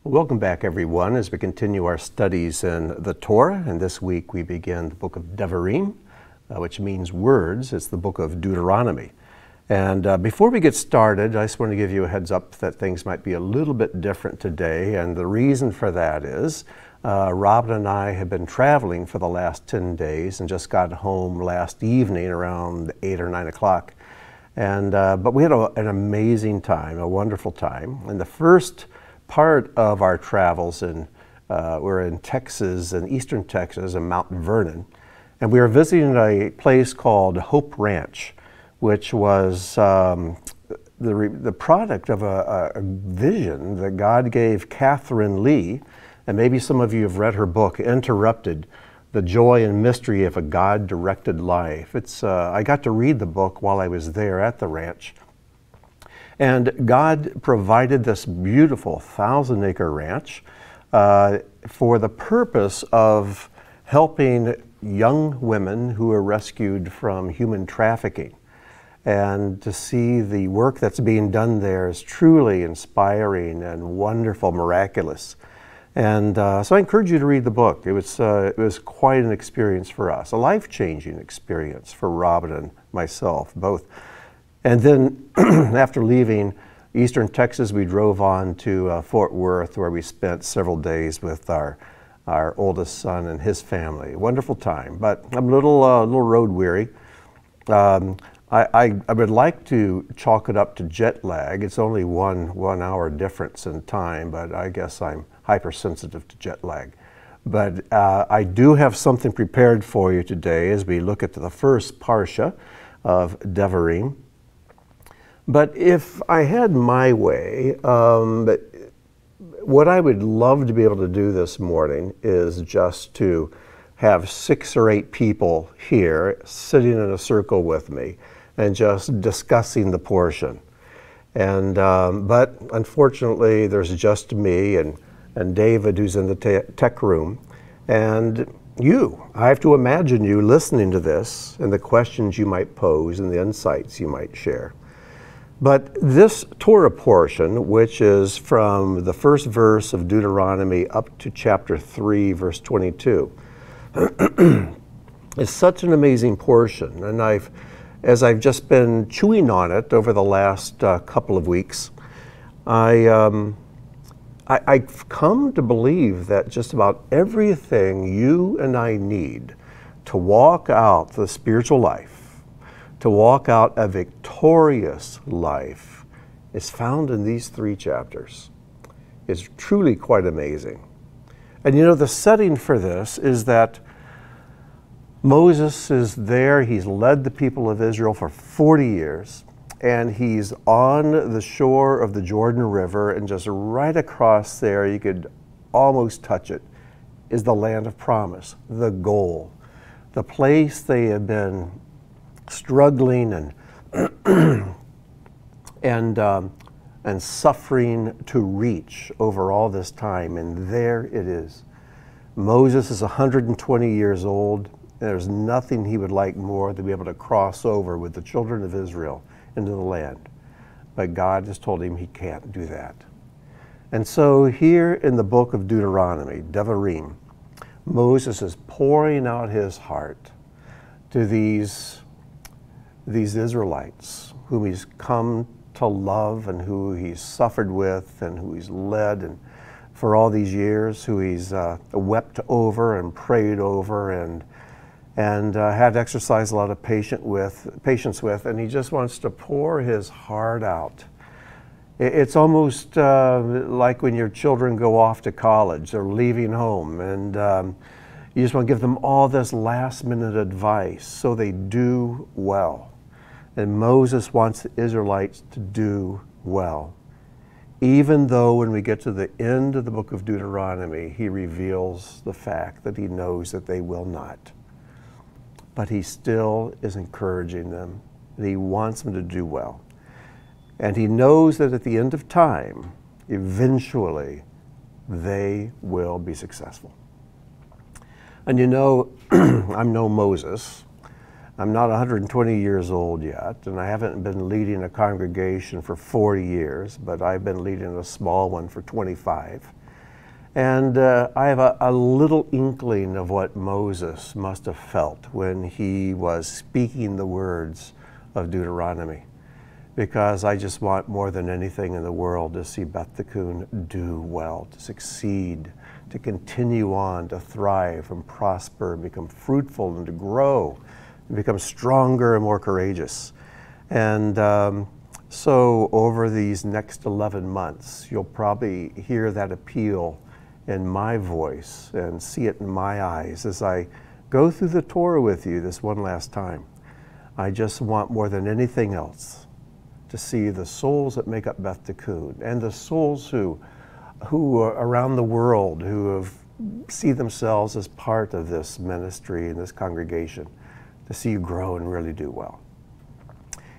Welcome back, everyone, as we continue our studies in the Torah. And this week we begin the book of Devarim, which means words. It's the book of Deuteronomy. And before we get started, I just want to give you a heads up that things might be a little bit different today. And the reason for that is Robin and I have been traveling for the last 10 days and just got home last evening around 8 or 9 o'clock. And but we had an amazing time, a wonderful time. And the first part of our travels we're in Texas, in eastern Texas, in Mount Vernon, and we were visiting a place called Hope Ranch, which was the product of a vision that God gave Catherine Lee, and maybe some of you have read her book, Interrupted: The Joy and Mystery of a God-Directed Life. I got to read the book while I was there at the ranch. And God provided this beautiful 1,000-acre ranch for the purpose of helping young women who are rescued from human trafficking. And to see the work that's being done there is truly inspiring and wonderful, miraculous. And so I encourage you to read the book. It was quite an experience for us, a life-changing experience for Robin and myself, both. And then after leaving eastern Texas, we drove on to Fort Worth, where we spent several days with our oldest son and his family. Wonderful time, but I'm a little road weary. I would like to chalk it up to jet lag. It's only one hour difference in time, but I guess I'm hypersensitive to jet lag. But I do have something prepared for you today as we look at the first parsha of Devarim. But if I had my way, what I would love to be able to do this morning is just to have 6 or 8 people here sitting in a circle with me and just discussing the portion. And but unfortunately, there's just me and David, who's in the tech room, and you. I have to imagine you listening to this and the questions you might pose and the insights you might share. But this Torah portion, which is from the first verse of Deuteronomy up to chapter 3, verse 22, is such an amazing portion. And as I've just been chewing on it over the last couple of weeks, I've come to believe that just about everything you and I need to walk out the spiritual life, to walk out a victorious life, is found in these 3 chapters. It's truly quite amazing. And you know, the setting for this is that Moses is there. He's led the people of Israel for 40 years, and he's on the shore of the Jordan River, and just right across there, you could almost touch it, is the land of promise, the goal, the place they have been struggling and suffering to reach over all this time, and there it is. Moses is 120 years old. There's nothing he would like more than to be able to cross over with the children of Israel into the land. But God has told him he can't do that. And so here in the book of Deuteronomy, Devarim, Moses is pouring out his heart to these Israelites whom he's come to love and who he's suffered with and who he's led and for all these years, who he's wept over and prayed over and had to exercise a lot of patience with, and he just wants to pour his heart out. It's almost like when your children go off to college, they're leaving home, and you just want to give them all this last-minute advice so they do well. And Moses wants the Israelites to do well. Even though when we get to the end of the book of Deuteronomy, he reveals the fact that he knows that they will not. But he still is encouraging them, and he wants them to do well. And he knows that at the end of time, eventually, they will be successful. And you know, I'm no Moses. I'm not 120 years old yet, and I haven't been leading a congregation for 40 years, but I've been leading a small one for 25. And I have a little inkling of what Moses must have felt when he was speaking the words of Deuteronomy, because I just want more than anything in the world to see Beth Tikkun do well, to succeed, to continue on, to thrive and prosper, and become fruitful and to grow, and become stronger and more courageous. And so over these next 11 months, you'll probably hear that appeal in my voice and see it in my eyes as I go through the Torah with you this one last time. I just want more than anything else to see the souls that make up Beth Tikkun and the souls who are around the world who see themselves as part of this ministry and this congregation, to see you grow and really do well.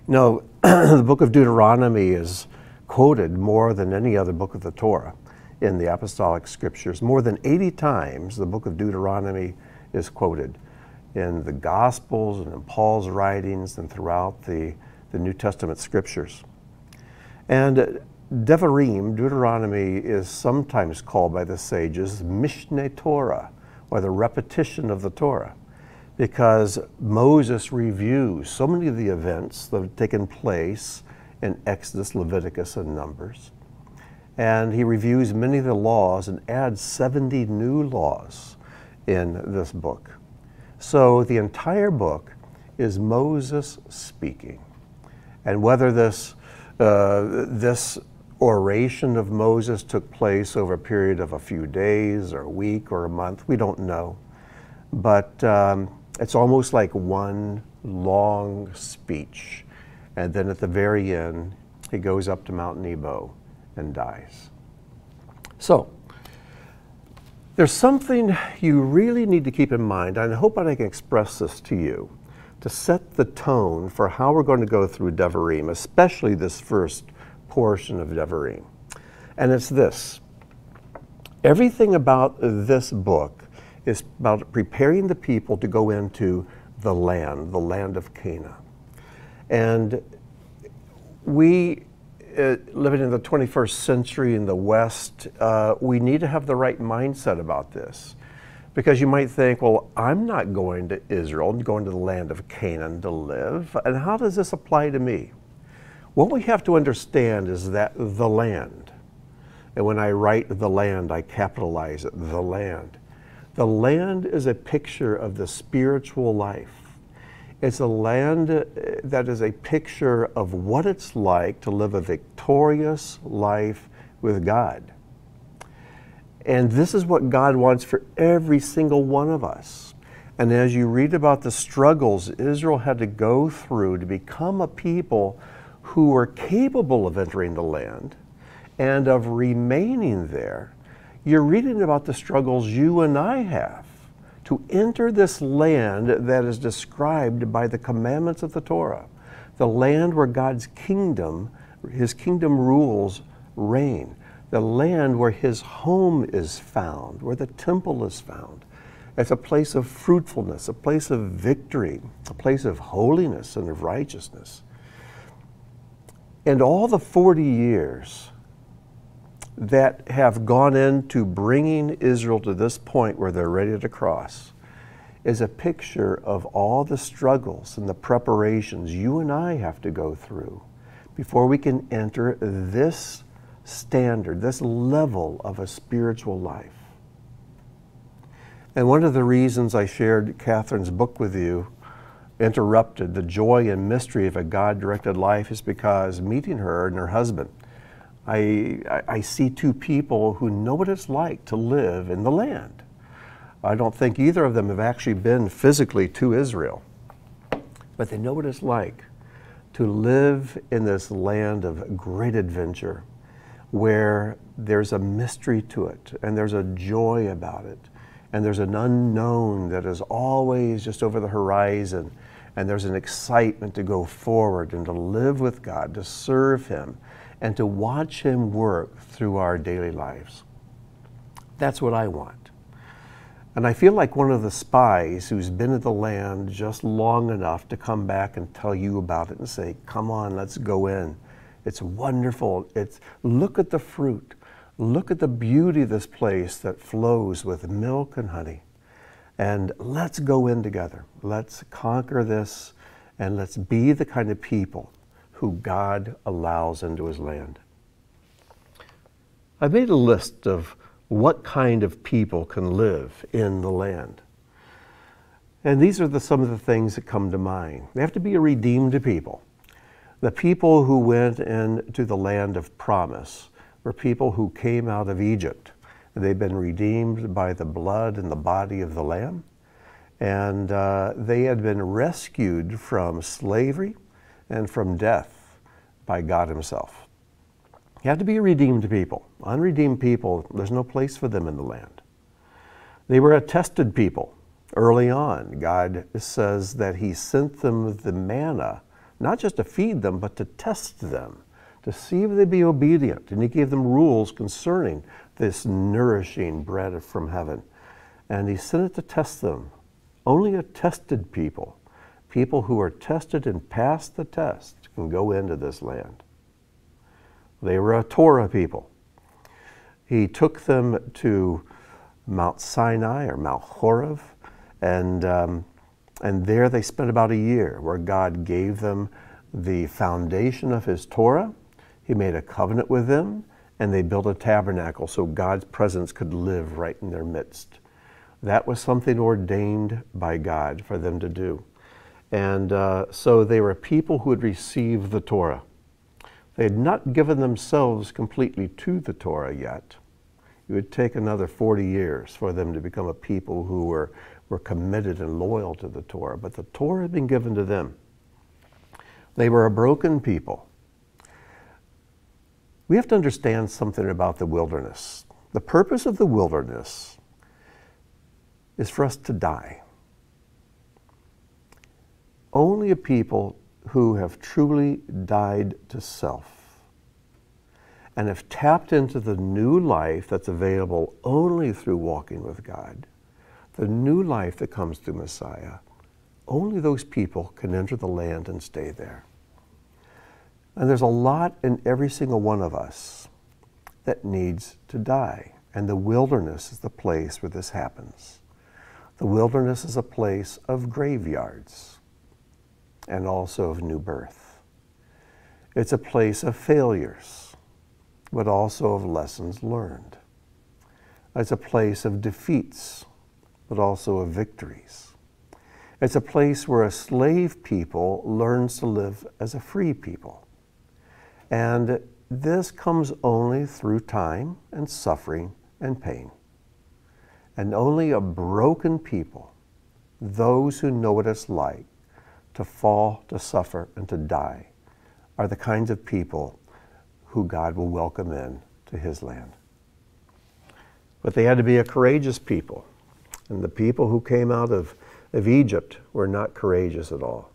You know, the book of Deuteronomy is quoted more than any other book of the Torah in the apostolic scriptures. More than 80 times the book of Deuteronomy is quoted in the Gospels and in Paul's writings and throughout the New Testament scriptures. And Devarim, Deuteronomy, is sometimes called by the sages Mishneh Torah, or the repetition of the Torah, because Moses reviews so many of the events that have taken place in Exodus, Leviticus, and Numbers. And he reviews many of the laws and adds 70 new laws in this book. So the entire book is Moses speaking. And whether this oration of Moses took place over a period of a few days or a week or a month, we don't know. But it's almost like one long speech. And then at the very end, he goes up to Mount Nebo and dies. So, there's something you really need to keep in mind, and I hope I can express this to you, to set the tone for how we're going to go through Devarim, especially this first portion of Devarim. And it's this. Everything about this book is about preparing the people to go into the land of Canaan. And we, living in the 21st century in the West, we need to have the right mindset about this. Because you might think, well, I'm not going to Israel, I'm going to the land of Canaan to live, and how does this apply to me? What we have to understand is that the land, and when I write the land, I capitalize it, the land. The land is a picture of the spiritual life. It's a land that is a picture of what it's like to live a victorious life with God. And this is what God wants for every single one of us. And as you read about the struggles Israel had to go through to become a people who were capable of entering the land and of remaining there, you're reading about the struggles you and I have to enter this land that is described by the commandments of the Torah, the land where God's kingdom, His kingdom rules reign, the land where His home is found, where the temple is found. It's a place of fruitfulness, a place of victory, a place of holiness and of righteousness. And all the 40 years that have gone into bringing Israel to this point where they're ready to cross is a picture of all the struggles and the preparations you and I have to go through before we can enter this standard, this level of a spiritual life. And one of the reasons I shared Catherine's book with you, Interrupted, The Joy and Mystery of a God-Directed Life, is because meeting her and her husband, I see two people who know what it's like to live in the land. I don't think either of them have actually been physically to Israel, but they know what it's like to live in this land of great adventure where there's a mystery to it and there's a joy about it and there's an unknown that is always just over the horizon, and there's an excitement to go forward and to live with God, to serve Him, and to watch Him work through our daily lives. That's what I want. And I feel like one of the spies who's been in the land just long enough to come back and tell you about it and say, come on, let's go in. It's wonderful. Look at the fruit. Look at the beauty of this place that flows with milk and honey. And let's go in together. Let's conquer this, and let's be the kind of people who God allows into his land. I've made a list of what kind of people can live in the land. And these are some of the things that come to mind. They have to be a redeemed people. The people who went into the land of promise were people who came out of Egypt. They've been redeemed by the blood and the body of the Lamb. And they had been rescued from slavery and from death by God himself. You have to be a redeemed people. Unredeemed people, there's no place for them in the land. They were a tested people. Early on, God says that he sent them the manna, not just to feed them, but to test them, to see if they'd be obedient. And he gave them rules concerning this nourishing bread from heaven. And he sent it to test them. Only a tested people, people who are tested and pass the test, can go into this land. They were a Torah people. He took them to Mount Sinai or Mount Horeb, and there they spent about a year where God gave them the foundation of his Torah. He made a covenant with them, and they built a tabernacle so God's presence could live right in their midst. That was something ordained by God for them to do. And so they were people who had received the Torah. They had not given themselves completely to the Torah yet. It would take another 40 years for them to become a people who were committed and loyal to the Torah. But the Torah had been given to them. They were a broken people. We have to understand something about the wilderness. The purpose of the wilderness is for us to die. Only a people who have truly died to self and have tapped into the new life that's available only through walking with God, the new life that comes through Messiah, only those people can enter the land and stay there. And there's a lot in every single one of us that needs to die. And the wilderness is the place where this happens. The wilderness is a place of graveyards and also of new birth. It's a place of failures, but also of lessons learned. It's a place of defeats, but also of victories. It's a place where a slave people learns to live as a free people. And this comes only through time and suffering and pain. And only a broken people, those who know what it's like to fall, to suffer, and to die, are the kinds of people who God will welcome in to his land. But they had to be a courageous people. And the people who came out of Egypt were not courageous at all.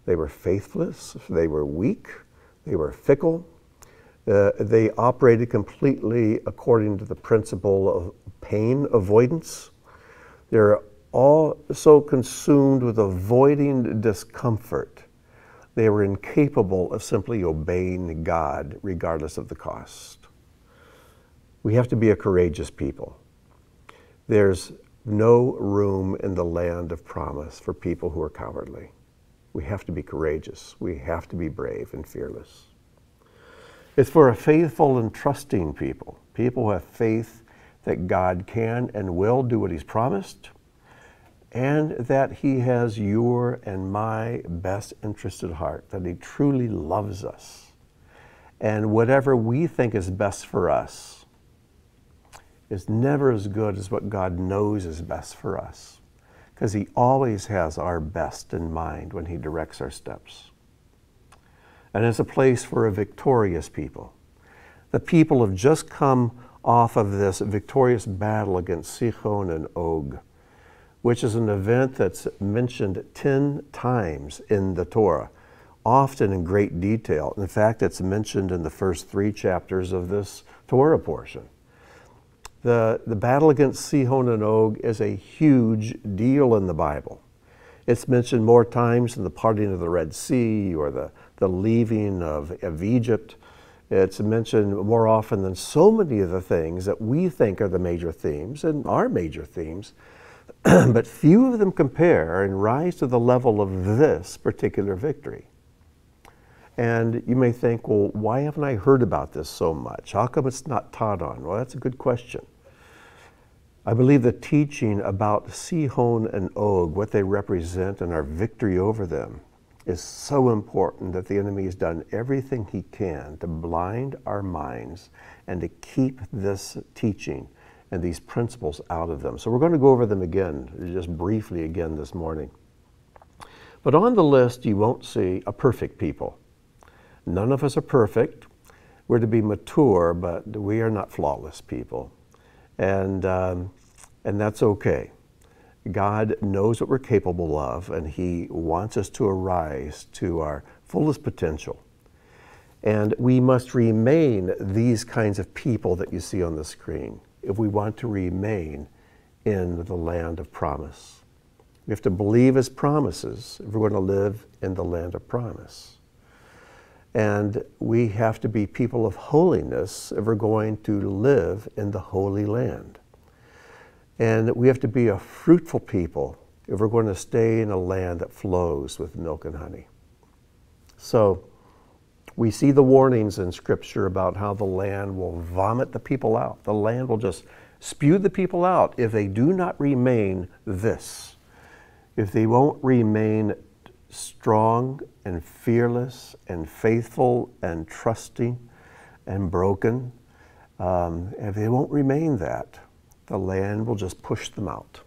They were faithless, they were weak, they were fickle. They operated completely according to the principle of pain avoidance. They're all so consumed with avoiding discomfort. They were incapable of simply obeying God regardless of the cost. We have to be a courageous people. There's no room in the land of promise for people who are cowardly. We have to be courageous. We have to be brave and fearless. It's for a faithful and trusting people, people who have faith that God can and will do what he's promised, and that he has your and my best interest at heart, that he truly loves us. And whatever we think is best for us is never as good as what God knows is best for us, because he always has our best in mind when he directs our steps. And it's a place for a victorious people. The people have just come off of this victorious battle against Sichon and Og, which is an event that's mentioned 10 times in the Torah, often in great detail. In fact, it's mentioned in the first 3 chapters of this Torah portion. The battle against Sichon and Og is a huge deal in the Bible. It's mentioned more times than the parting of the Red Sea or the leaving of Egypt. It's mentioned more often than so many of the things that we think are the major themes and are major themes, but few of them compare and rise to the level of this particular victory. And you may think, well, why haven't I heard about this so much? How come it's not taught on? Well, that's a good question. I believe the teaching about Sichon and Og, what they represent and our victory over them, is so important that the enemy has done everything he can to blind our minds and to keep this teaching and these principles out of them. So we're going to go over them again, just briefly again this morning. But on the list, you won't see a perfect people. None of us are perfect. We're to be mature, but we are not flawless people. And that's okay. God knows what we're capable of, and He wants us to arise to our fullest potential. And we must remain these kinds of people that you see on the screen if we want to remain in the land of promise. We have to believe His promises if we're going to live in the land of promise. And we have to be people of holiness if we're going to live in the Holy Land. And we have to be a fruitful people if we're going to stay in a land that flows with milk and honey. So we see the warnings in Scripture about how the land will vomit the people out. The land will just spew the people out if they do not remain this. If they won't remain strong and fearless and faithful and trusting and broken, if they won't remain that, the land will just push them out.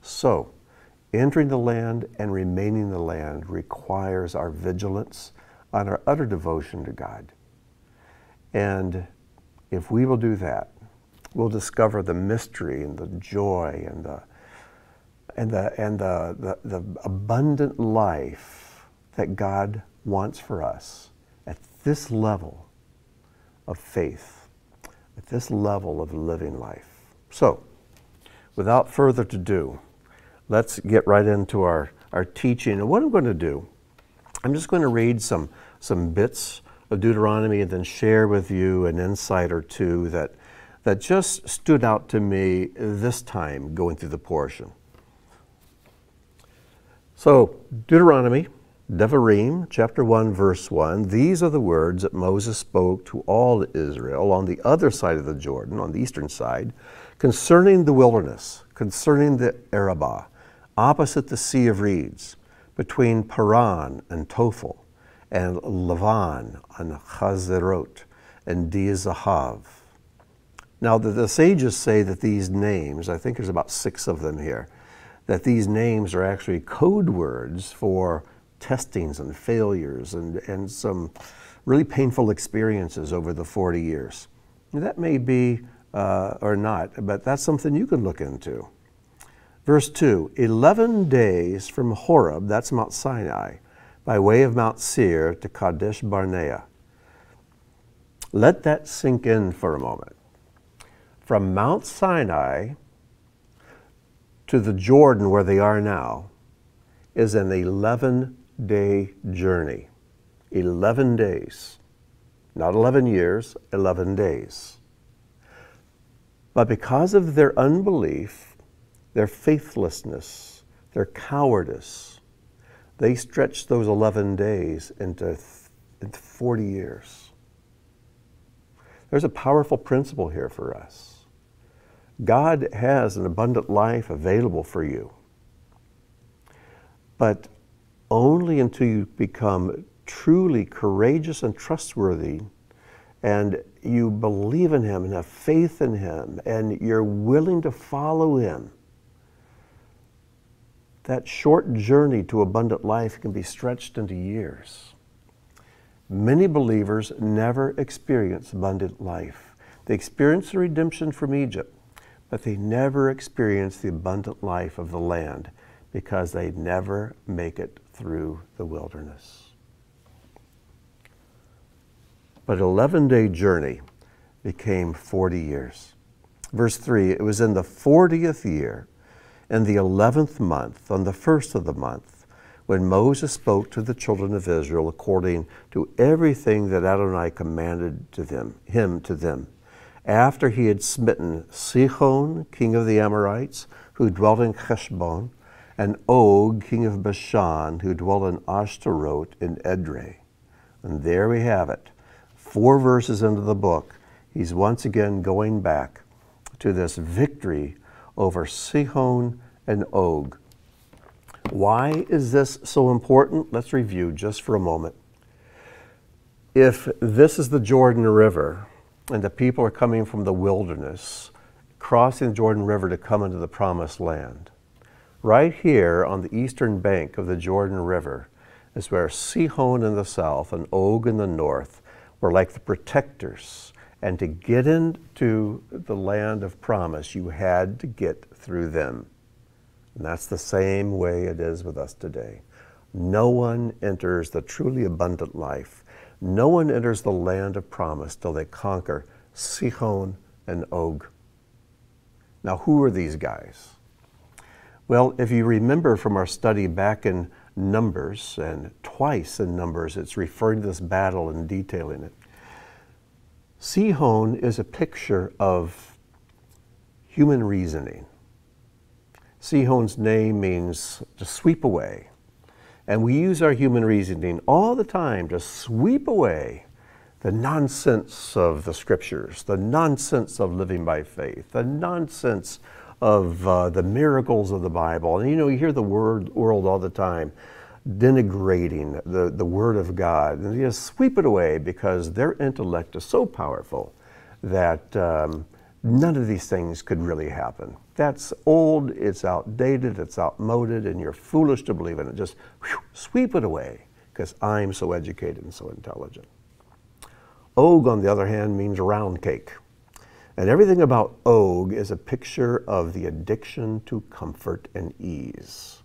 So, entering the land and remaining in the land requires our vigilance and our utter devotion to God. And if we will do that, we'll discover the mystery and the joy and the abundant life that God wants for us at this level of faith, at this level of living life. So, without further ado, let's get right into our teaching. And what I'm going to do, I'm just going to read some bits of Deuteronomy and then share with you an insight or two that just stood out to me this time going through the portion. So, Deuteronomy, Devarim, chapter 1, verse 1, these are the words that Moses spoke to all Israel on the other side of the Jordan, on the eastern side, concerning the wilderness, concerning the Arabah, opposite the Sea of Reeds, between Paran and Tophel, and Lavan and Chazerot, and Diazahav. Now, the sages say that these names, I think there's about 6 of them here, that these names are actually code words for testings and failures and some really painful experiences over the 40 years. That may be or not, but that's something you can look into. Verse 2, 11 days from Horeb, that's Mount Sinai, by way of Mount Seir to Kadesh Barnea. Let that sink in for a moment. From Mount Sinai to the Jordan where they are now is an 11-day journey. 11 days. Not 11 years, 11 days. But because of their unbelief, their faithlessness, their cowardice, they stretched those 11 days into 40 years. There's a powerful principle here for us. God has an abundant life available for you, but only until you become truly courageous and trustworthy and you believe in Him and have faith in Him and you're willing to follow Him, that short journey to abundant life can be stretched into years. Many believers never experience abundant life. They experience the redemption from Egypt, but they never experience the abundant life of the land because they never make it through the wilderness. But an 11-day journey became 40 years. Verse 3, it was in the 40th year, in the 11th month, on the first of the month, when Moses spoke to the children of Israel according to everything that Adonai commanded to them, after he had smitten Sichon, king of the Amorites, who dwelt in Heshbon, and Og, king of Bashan, who dwelt in Ashtaroth in Edrei. And there we have it. 4 verses into the book, he's once again going back to this victory over Sichon and Og. Why is this so important? Let's review just for a moment. If this is the Jordan River, and the people are coming from the wilderness, crossing the Jordan River to come into the Promised Land, right here on the eastern bank of the Jordan River is where Sichon in the south and Og in the north were like the protectors. And to get into the land of promise, you had to get through them. And that's the same way it is with us today. No one enters the truly abundant life. No one enters the land of promise till they conquer Sichon and Og. Now, who are these guys? Well, if you remember from our study back in Numbers, and twice in Numbers, it's referring to this battle and detailing it. Sichon is a picture of human reasoning. Sichon's name means to sweep away. And we use our human reasoning all the time to sweep away the nonsense of the scriptures, the nonsense of living by faith, the nonsense of the miracles of the Bible. And you hear the world all the time denigrating the Word of God. And you just sweep it away because their intellect is so powerful that none of these things could really happen. That's old, it's outdated, it's outmoded, and you're foolish to believe in it. Just sweep it away because I'm so educated and so intelligent. Og, on the other hand, means round cake. And everything about Og is a picture of the addiction to comfort and ease.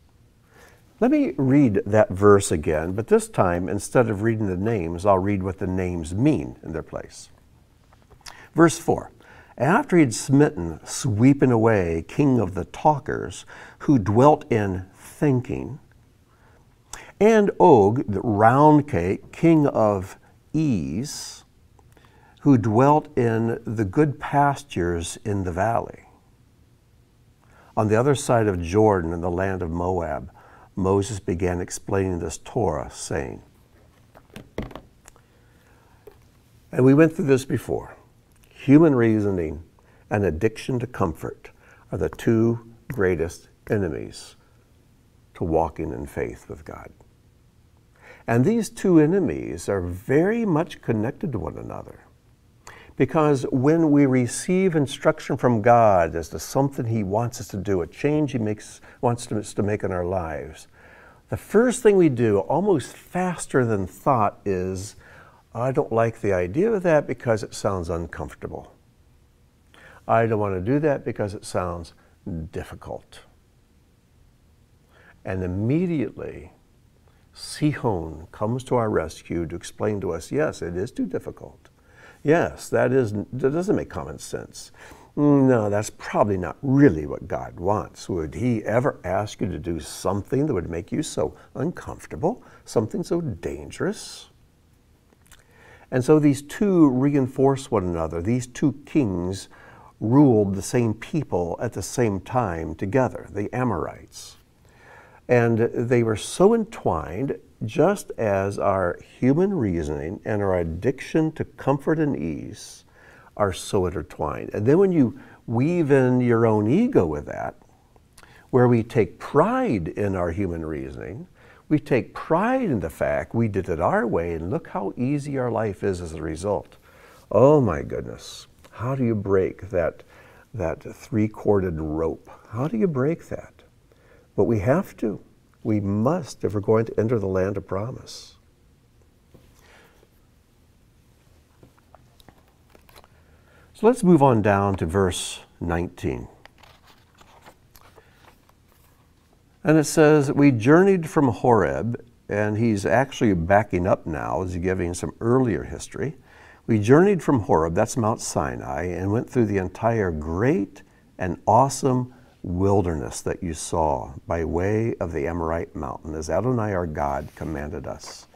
Let me read that verse again, but this time, instead of reading the names, I'll read what the names mean in their place. Verse 4, after he'd smitten, sweeping away, king of the talkers, who dwelt in thinking, and Og, the round cake, king of ease, who dwelt in the good pastures in the valley. On the other side of Jordan, in the land of Moab, Moses began explaining this Torah, saying, and we went through this before, human reasoning and addiction to comfort are the 2 greatest enemies to walking in faith with God. And these 2 enemies are very much connected to one another. Because when we receive instruction from God as to something He wants us to do, a change He wants us to make in our lives, the first thing we do, almost faster than thought, is, I don't like the idea of that because it sounds uncomfortable. I don't want to do that because it sounds difficult. And immediately, Sichon comes to our rescue to explain to us, yes, it is too difficult. Yes, that doesn't make common sense. No, that's probably not really what God wants. Would He ever ask you to do something that would make you so uncomfortable, something so dangerous? And so these 2 reinforce one another. These 2 kings ruled the same people at the same time together, the Amorites. And they were so entwined, just as our human reasoning and our addiction to comfort and ease are so intertwined. And then when you weave in your own ego with that, where we take pride in our human reasoning, we take pride in the fact we did it our way, and look how easy our life is as a result. Oh my goodness, how do you break that 3-corded rope? How do you break that? But we have to. We must if we're going to enter the land of promise. So let's move on down to verse 19. And it says, we journeyed from Horeb, and he's actually backing up now as he's giving some earlier history. We journeyed from Horeb, that's Mount Sinai, and went through the entire great and awesome wilderness that you saw by way of the Amorite mountain, as Adonai our God commanded us.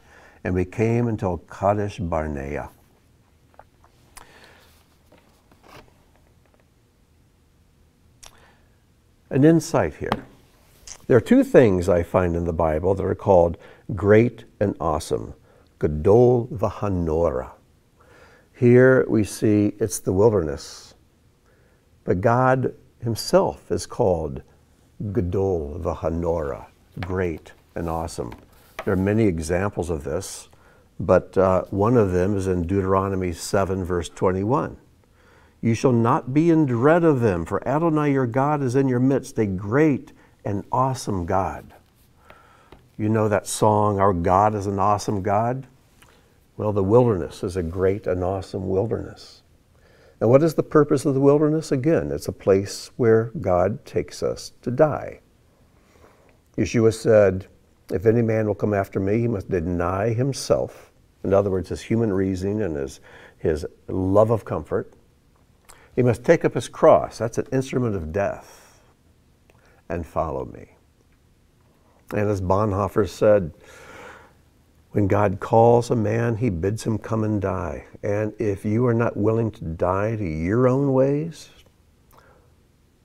And we came until Kadesh Barnea. An insight here. There are two things I find in the Bible that are called great and awesome. Gadol v'hanora. Here we see it's the wilderness. But God himself is called Gadol v'hanora, great and awesome. There are many examples of this, but one of them is in Deuteronomy 7, verse 21. You shall not be in dread of them, for Adonai your God is in your midst, a great and awesome God. You know that song, Our God is an Awesome God? Well, the wilderness is a great and awesome wilderness. And what is the purpose of the wilderness? Again, it's a place where God takes us to die. Yeshua said, if any man will come after me, he must deny himself. In other words, his human reasoning and his love of comfort. He must take up his cross. That's an instrument of death. And follow me. And as Bonhoeffer said, when God calls a man, he bids him come and die. And if you are not willing to die to your own ways,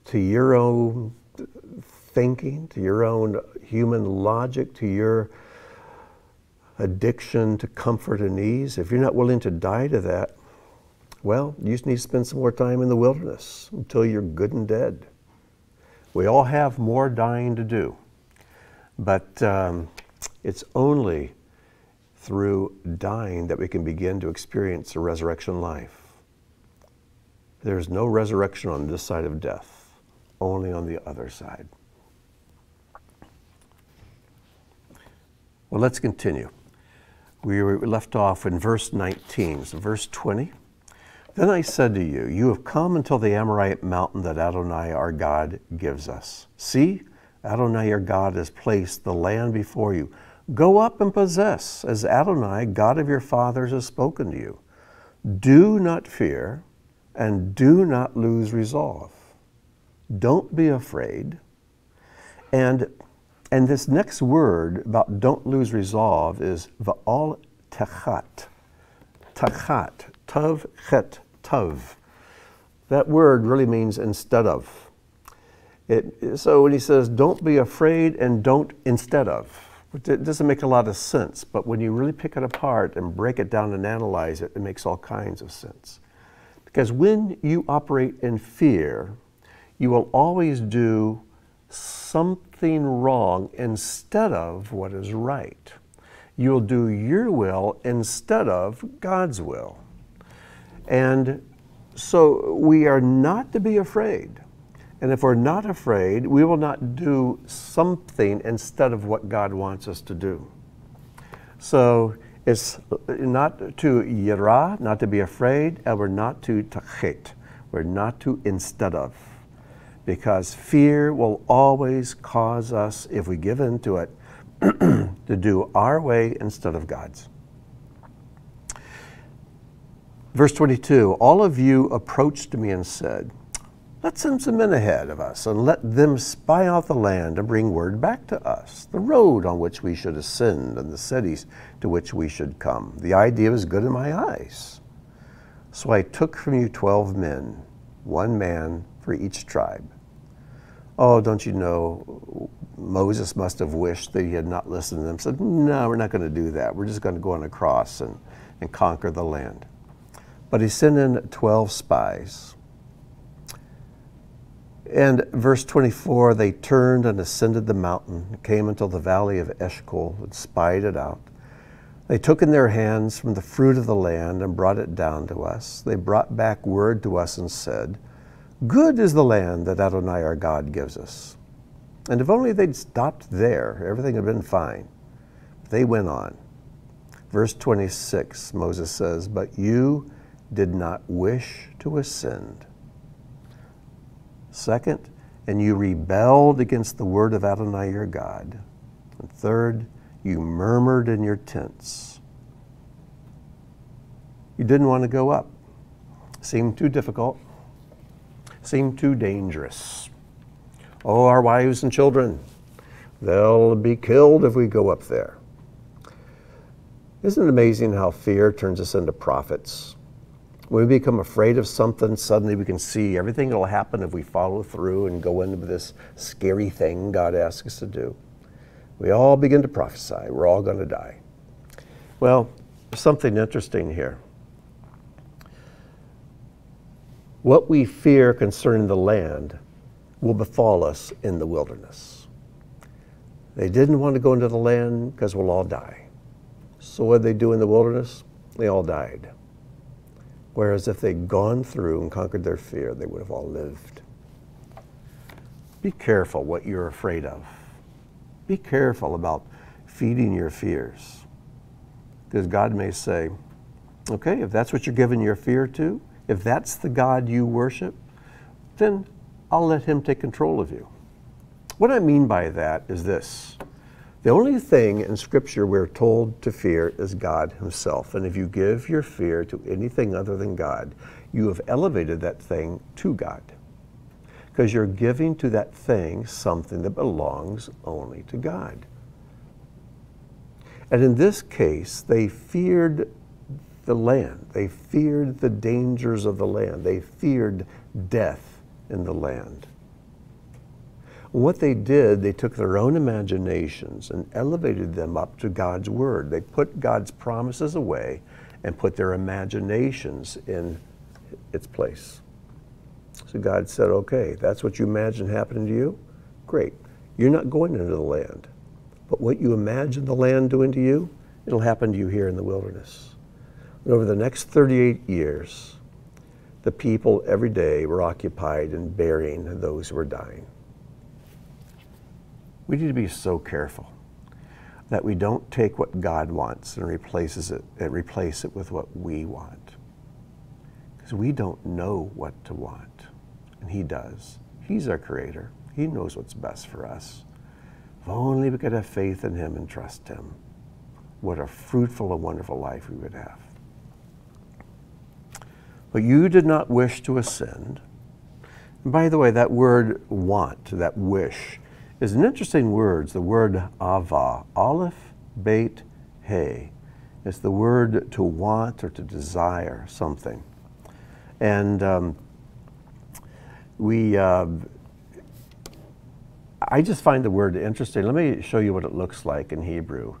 to your own thinking, to your own human logic, to your addiction to comfort and ease, if you're not willing to die to that, well, you just need to spend some more time in the wilderness until you're good and dead. We all have more dying to do, but it's only through dying that we can begin to experience a resurrection life. There's no resurrection on this side of death, only on the other side. Well, let's continue. We were left off in verse 19, so verse 20. Then I said to you, you have come until the Amorite mountain that Adonai our God gives us. See, Adonai your God has placed the land before you. Go up and possess, as Adonai, God of your fathers, has spoken to you. Do not fear, and do not lose resolve. Don't be afraid. And this next word about don't lose resolve is va'al techat. Techat. Tav, chet, tav. That word really means instead of. So when he says don't be afraid and don't instead of, it doesn't make a lot of sense, but when you really pick it apart and break it down and analyze it, it makes all kinds of sense. Because when you operate in fear, you will always do something wrong instead of what is right. You'll do your will instead of God's will. And so we are not to be afraid. And if we're not afraid, we will not do something instead of what God wants us to do. So it's not to yirah, not to be afraid, and we're not to tachet. We're not to instead of. Because fear will always cause us, if we give in to it, to do our way instead of God's. Verse 22, all of you approached me and said, let's send some men ahead of us and let them spy out the land and bring word back to us, the road on which we should ascend and the cities to which we should come. The idea was good in my eyes. So I took from you 12 men, one man for each tribe. Oh, don't you know, Moses must have wished that he had not listened to them. Said, no, we're not going to do that. We're just going to go on a cross and conquer the land. But he sent in 12 spies. And verse 24, they turned and ascended the mountain, came until the valley of Eshcol and spied it out. They took in their hands from the fruit of the land and brought it down to us. They brought back word to us and said, good is the land that Adonai our God gives us. And if only they'd stopped there, everything had been fine. They went on. Verse 26, Moses says, but you did not wish to ascend. Second, and you rebelled against the word of Adonai your God. And third, you murmured in your tents. You didn't want to go up. Seemed too difficult. Seemed too dangerous. Oh, our wives and children, they'll be killed if we go up there. Isn't it amazing how fear turns us into prophets? When we become afraid of something, suddenly we can see everything that will happen if we follow through and go into this scary thing God asks us to do. We all begin to prophesy. We're all going to die. Well, there's something interesting here. What we fear concerning the land will befall us in the wilderness. They didn't want to go into the land because we'll all die. So what did they do in the wilderness? They all died. Whereas if they'd gone through and conquered their fear, they would have all lived. Be careful what you're afraid of. Be careful about feeding your fears. Because God may say, okay, if that's what you're giving your fear to, if that's the God you worship, then I'll let him take control of you. What I mean by that is this. The only thing in Scripture we're told to fear is God himself. And if you give your fear to anything other than God, you have elevated that thing to God. Because you're giving to that thing something that belongs only to God. And in this case, they feared the land. They feared the dangers of the land. They feared death in the land. What they did, they took their own imaginations and elevated them up to God's word. They put God's promises away and put their imaginations in its place. So God said, okay, that's what you imagine happening to you? Great. You're not going into the land. But what you imagine the land doing to you, it'll happen to you here in the wilderness. And over the next 38 years, the people every day were occupied in burying those who were dying. We need to be so careful that we don't take what God wants and replace it with what we want. Because we don't know what to want, and he does. He's our creator. He knows what's best for us. If only we could have faith in him and trust him, what a fruitful and wonderful life we would have. But you did not wish to ascend. And by the way, that word want, that wish, is an interesting word. It's the word ava, aleph, beit, hey. It's the word to want or to desire something. And I just find the word interesting. Let me show you what it looks like in Hebrew.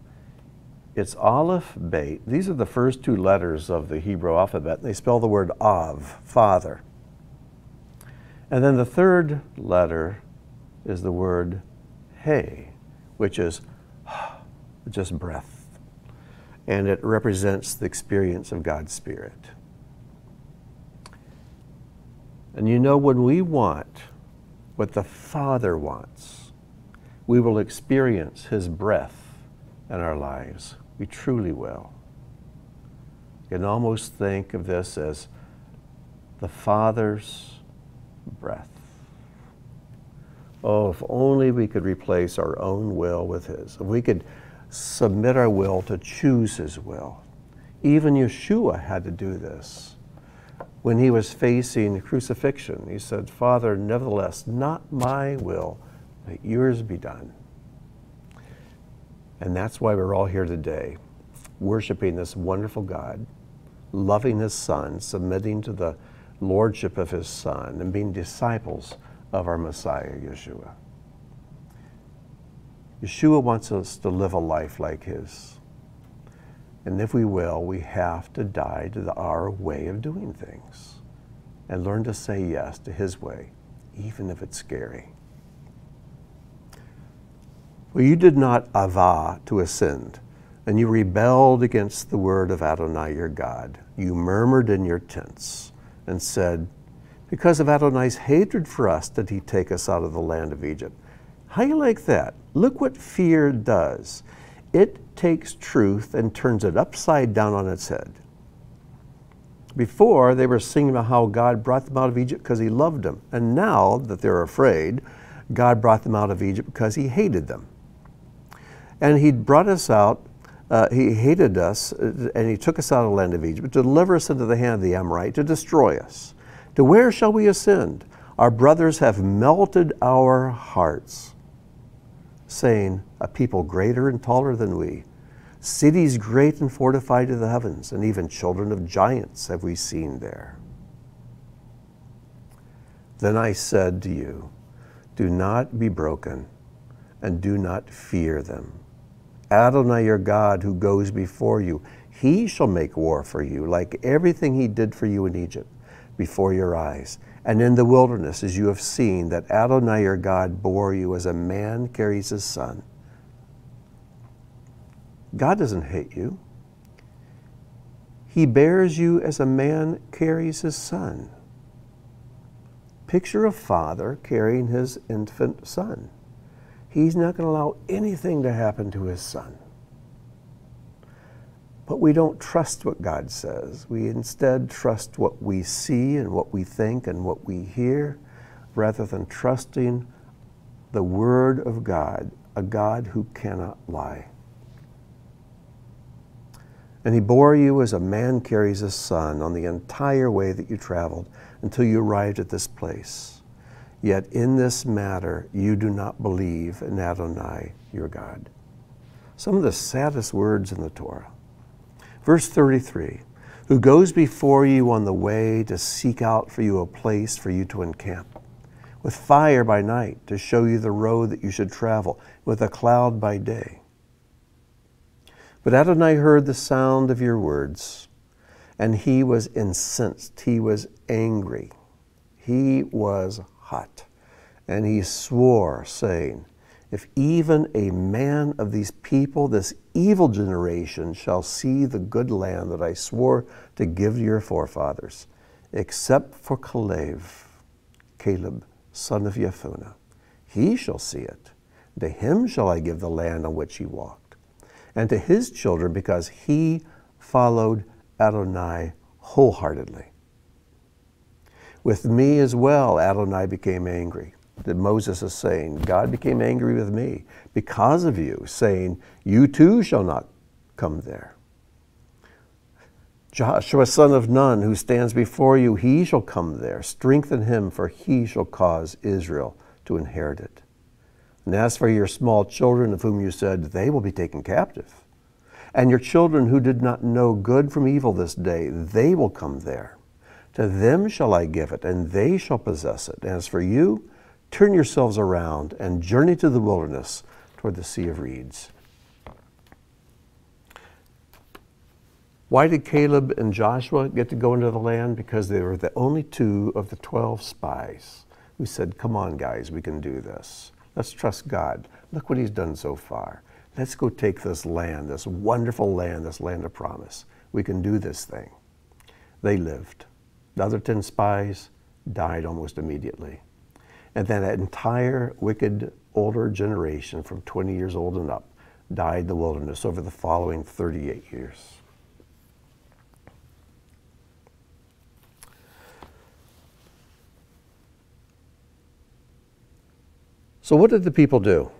It's aleph, beit. These are the first two letters of the Hebrew alphabet. They spell the word av, father. And then the third letter is the word hey, which is just breath. And it represents the experience of God's Spirit. And you know, when we want what the Father wants, we will experience his breath in our lives. We truly will. You can almost think of this as the Father's breath. Oh, if only we could replace our own will with his. If we could submit our will to choose his will. Even Yeshua had to do this. When he was facing crucifixion, he said, Father, nevertheless, not my will, but yours be done. And that's why we're all here today, worshiping this wonderful God, loving his Son, submitting to the lordship of his Son, and being disciples of our Messiah, Yeshua. Yeshua wants us to live a life like his. And if we will, we have to die to our way of doing things and learn to say yes to his way, even if it's scary. Well, you did not ava to ascend, and you rebelled against the word of Adonai your God. You murmured in your tents and said, because of Adonai's hatred for us did he take us out of the land of Egypt. How you like that? Look what fear does. It takes truth and turns it upside down on its head. Before, they were singing about how God brought them out of Egypt because he loved them. And now that they're afraid, God brought them out of Egypt because he hated them. And he brought us out, he hated us, and he took us out of the land of Egypt to deliver us into the hand of the Amorite, to destroy us. To where shall we ascend? Our brothers have melted our hearts, saying, a people greater and taller than we, cities great and fortified to the heavens, and even children of giants have we seen there. Then I said to you, do not be broken, and do not fear them. Adonai your God, who goes before you, he shall make war for you, like everything he did for you in Egypt, before your eyes. And in the wilderness, as you have seen, that Adonai your God bore you as a man carries his son. God doesn't hate you. He bears you as a man carries his son. Picture a father carrying his infant son. He's not going to allow anything to happen to his son. But we don't trust what God says. We instead trust what we see and what we think and what we hear, rather than trusting the Word of God, a God who cannot lie. And he bore you as a man carries his son on the entire way that you traveled until you arrived at this place. Yet in this matter you do not believe in Adonai your God. Some of the saddest words in the Torah. Verse 33, who goes before you on the way to seek out for you a place for you to encamp, with fire by night to show you the road that you should travel, with a cloud by day. But Adonai heard the sound of your words, and he was incensed, he was angry, he was hot, and he swore, saying, if even a man of these people, this evil generation, shall see the good land that I swore to give to your forefathers, except for Caleb, son of Jephunneh, he shall see it. To him shall I give the land on which he walked, and to his children, because he followed Adonai wholeheartedly. With me as well, Adonai became angry. That Moses is saying, God became angry with me because of you, saying, you too shall not come there. Joshua, son of Nun, who stands before you, he shall come there. Strengthen him, for he shall cause Israel to inherit it. And as for your small children, of whom you said, they will be taken captive, and your children who did not know good from evil this day, they will come there. To them shall I give it, and they shall possess it. As for you, turn yourselves around and journey to the wilderness toward the Sea of Reeds. Why did Caleb and Joshua get to go into the land? Because they were the only two of the 12 spies who said, come on guys, we can do this. Let's trust God. Look what he's done so far. Let's go take this land, this wonderful land, this land of promise. We can do this thing. They lived. The other 10 spies died almost immediately. And then that entire wicked older generation from 20 years old and up died in the wilderness over the following 38 years. So what did the people do?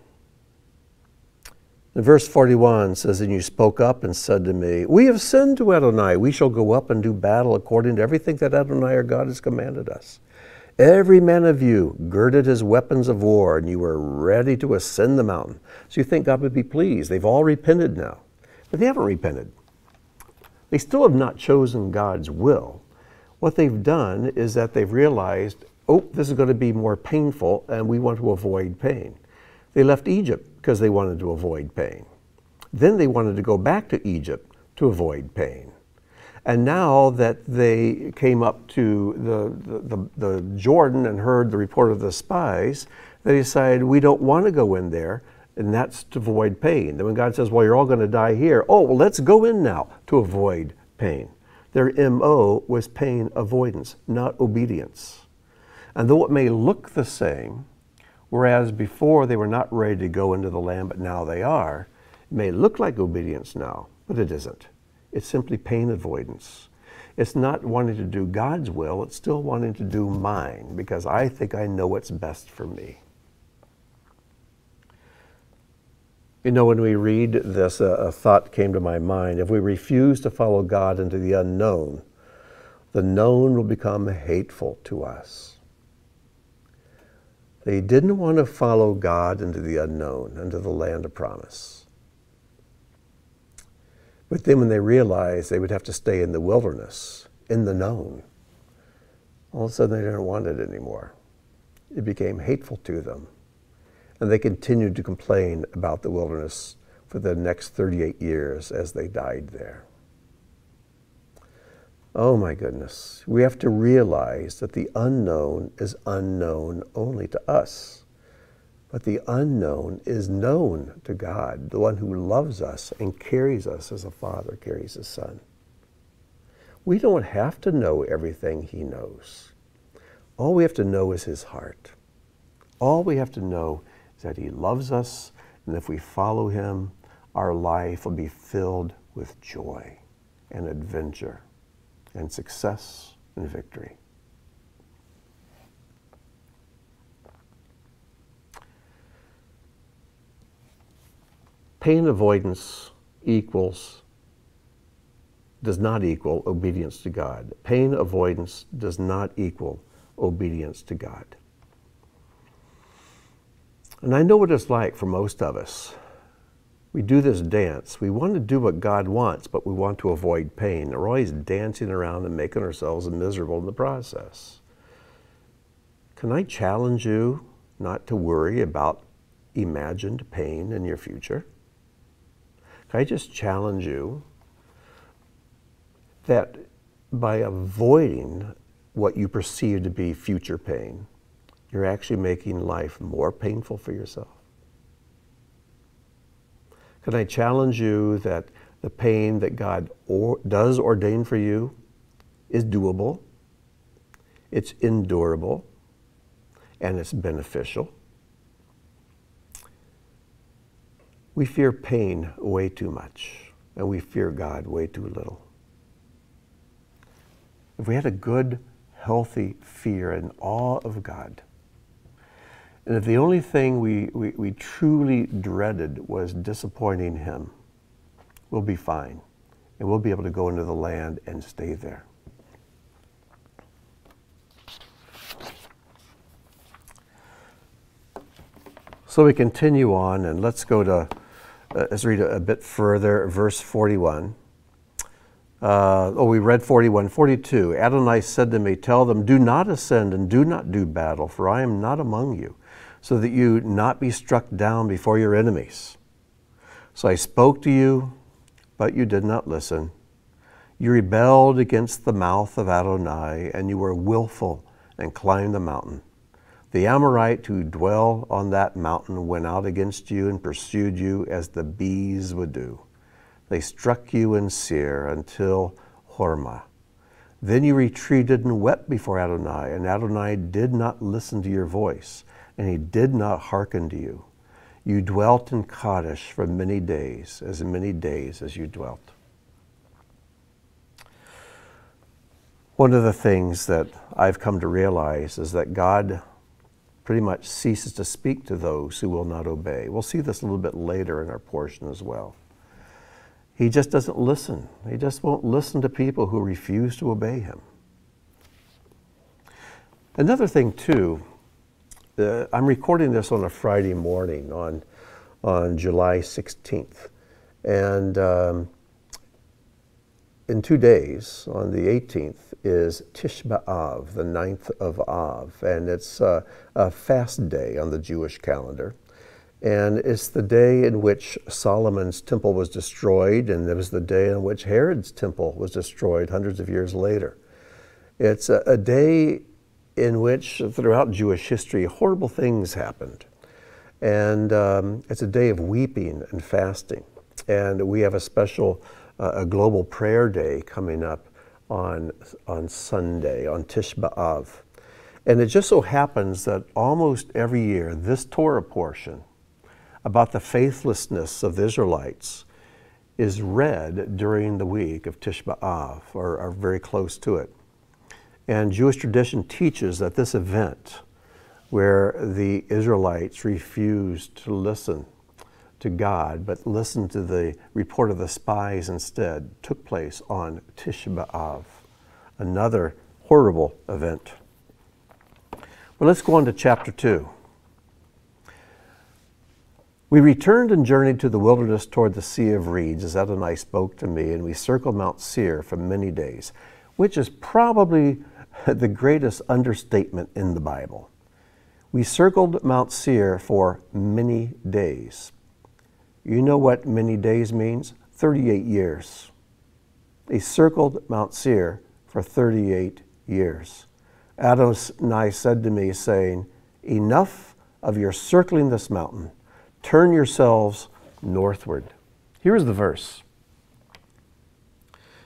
In verse 41 says, and you spoke up and said to me, we have sinned to Adonai. We shall go up and do battle according to everything that Adonai our God has commanded us. Every man of you girded his weapons of war, and you were ready to ascend the mountain. So you think God would be pleased. They've all repented now. But they haven't repented. They still have not chosen God's will. What they've done is that they've realized, oh, this is going to be more painful, and we want to avoid pain. They left Egypt because they wanted to avoid pain. Then they wanted to go back to Egypt to avoid pain. And now that they came up to the Jordan and heard the report of the spies, they decided, we don't want to go in there, and that's to avoid pain. Then when God says, well, you're all going to die here, oh, well, let's go in now to avoid pain. Their MO was pain avoidance, not obedience. And though it may look the same, whereas before they were not ready to go into the land, but now they are, it may look like obedience now, but it isn't. It's simply pain avoidance. It's not wanting to do God's will, it's still wanting to do mine, because I think I know what's best for me. You know, when we read this, a thought came to my mind. If we refuse to follow God into the unknown, the known will become hateful to us. They didn't want to follow God into the unknown, into the land of promise. But then when they realized they would have to stay in the wilderness, in the known, all of a sudden they didn't want it anymore. It became hateful to them. And they continued to complain about the wilderness for the next 38 years as they died there. Oh my goodness. We have to realize that the unknown is unknown only to us. But the unknown is known to God, the one who loves us and carries us as a father carries his son. We don't have to know everything he knows. All we have to know is his heart. All we have to know is that he loves us, and if we follow him, our life will be filled with joy and adventure and success and victory. Pain avoidance does not equal obedience to God. Pain avoidance does not equal obedience to God. And I know what it's like for most of us. We do this dance. We want to do what God wants, but we want to avoid pain. We're always dancing around and making ourselves miserable in the process. Can I challenge you not to worry about imagined pain in your future? Can I just challenge you that by avoiding what you perceive to be future pain, you're actually making life more painful for yourself? Can I challenge you that the pain that God does ordain for you is doable, it's endurable, and it's beneficial? We fear pain way too much, and we fear God way too little. If we had a good, healthy fear and awe of God, and if the only thing we truly dreaded was disappointing him, we'll be fine, and we'll be able to go into the land and stay there. So we continue on, and let's go to, let's read a bit further, verse 41. We read 41. 42. Adonai said to me, tell them, do not ascend and do not do battle, for I am not among you, so that you not be struck down before your enemies. So I spoke to you, but you did not listen. You rebelled against the mouth of Adonai, and you were willful and climbed the mountain. The Amorite who dwell on that mountain went out against you and pursued you as the bees would do. They struck you in Seir until Hormah. Then you retreated and wept before Adonai, and Adonai did not listen to your voice, and he did not hearken to you. You dwelt in Kadesh for many days as you dwelt. One of the things that I've come to realize is that God pretty much ceases to speak to those who will not obey. We'll see this a little bit later in our portion as well. He just doesn't listen. He just won't listen to people who refuse to obey him. Another thing too, I'm recording this on a Friday morning on July 16th. And in 2 days, on the 18th, is Tish B'Av, the 9th of Av. And it's a fast day on the Jewish calendar. And it's the day in which Solomon's temple was destroyed, and it was the day in which Herod's temple was destroyed hundreds of years later. It's a day in which, throughout Jewish history, horrible things happened. And it's a day of weeping and fasting. And we have a special, a global prayer day coming up on Sunday, on Tish B'Av. And it just so happens that almost every year, this Torah portion about the faithlessness of the Israelites is read during the week of Tish B'Av, or very close to it. And Jewish tradition teaches that this event, where the Israelites refused to listen to God, but listened to the report of the spies instead, took place on Tish B'Av, another horrible event. Well, let's go on to chapter 2. We returned and journeyed to the wilderness toward the Sea of Reeds as Adonai spoke to me, and we circled Mount Seir for many days, which is probably the greatest understatement in the Bible. We circled Mount Seir for many days. You know what many days means? 38 years. He circled Mount Seir for 38 years. Adonai said to me, saying, enough of your circling this mountain. Turn yourselves northward. Here's the verse.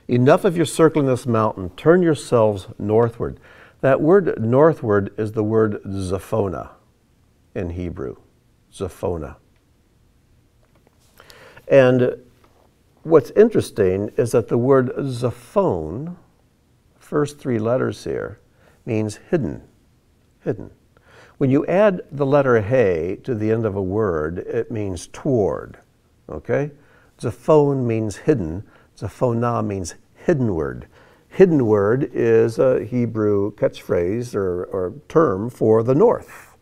Enough of your circling this mountain. Turn yourselves northward. That word northward is the word Zephonah in Hebrew. Zephonah. And what's interesting is that the word Zephon, first three letters here, means hidden. Hidden. When you add the letter He to the end of a word, it means toward, okay? Zephon means hidden. Zephonah means hidden word. Hidden word is a Hebrew catchphrase or term for the north,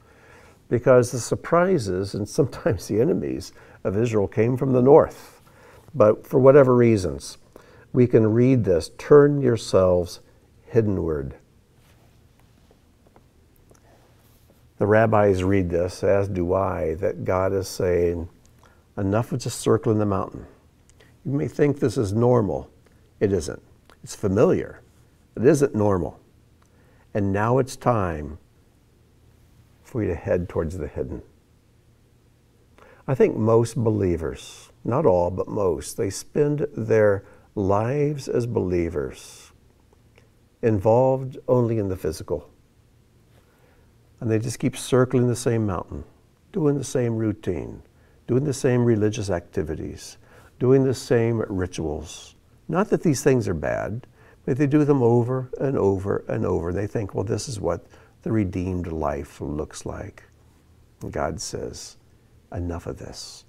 because the surprises and sometimes the enemies of Israel came from the north. But for whatever reasons, we can read this, turn yourselves hiddenward. The rabbis read this, as do I, that God is saying, enough of just circling the mountain. You may think this is normal. It isn't. It's familiar. It isn't normal. And now it's time for you to head towards the hidden. I think most believers, not all, but most, they spend their lives as believers involved only in the physical. And they just keep circling the same mountain, doing the same routine, doing the same religious activities, doing the same rituals. Not that these things are bad, but they do them over and over and over. And they think, well, this is what the redeemed life looks like. And God says, enough of this.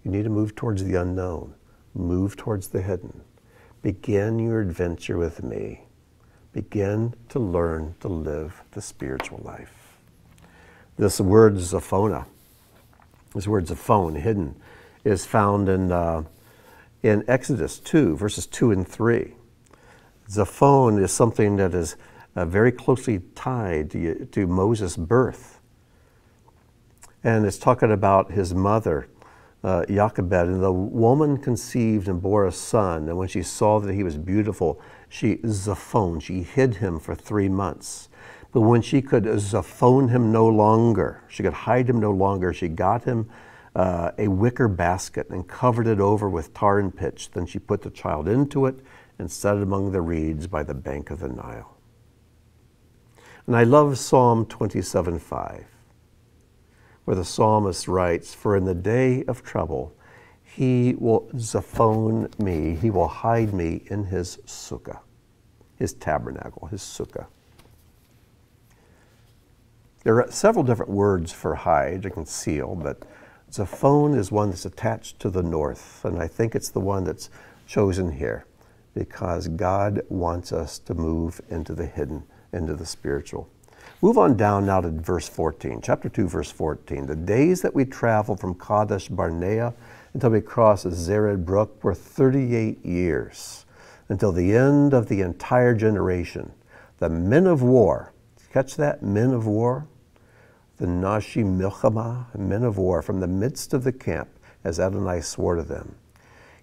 You need to move towards the unknown. Move towards the hidden. Begin your adventure with me. Begin to learn to live the spiritual life. This word Zephonah, this word Zephon, hidden, is found in Exodus 2, verses 2 and 3. Zephon is something that is very closely tied to Moses' birth. And it's talking about his mother, Jochebed, and the woman conceived and bore a son. And when she saw that he was beautiful, she Zephon, she hid him for 3 months. But when she could Zephon him no longer, she could hide him no longer, she got him a wicker basket and covered it over with tar and pitch. Then she put the child into it and set it among the reeds by the bank of the Nile. And I love Psalm 27:5, where the psalmist writes, for in the day of trouble, he will Zephon me, he will hide me in his sukkah, his tabernacle, his sukkah. There are several different words for hide or conceal, but Zephon is one that's attached to the north, and I think it's the one that's chosen here because God wants us to move into the hidden, into the spiritual. Move on down now to verse 14, chapter 2, verse 14. The days that we traveled from Kadesh Barnea until we crossed the Zered brook were 38 years, until the end of the entire generation. The men of war, catch that, men of war? The Nashi Milchama, men of war, from the midst of the camp, as Adonai swore to them.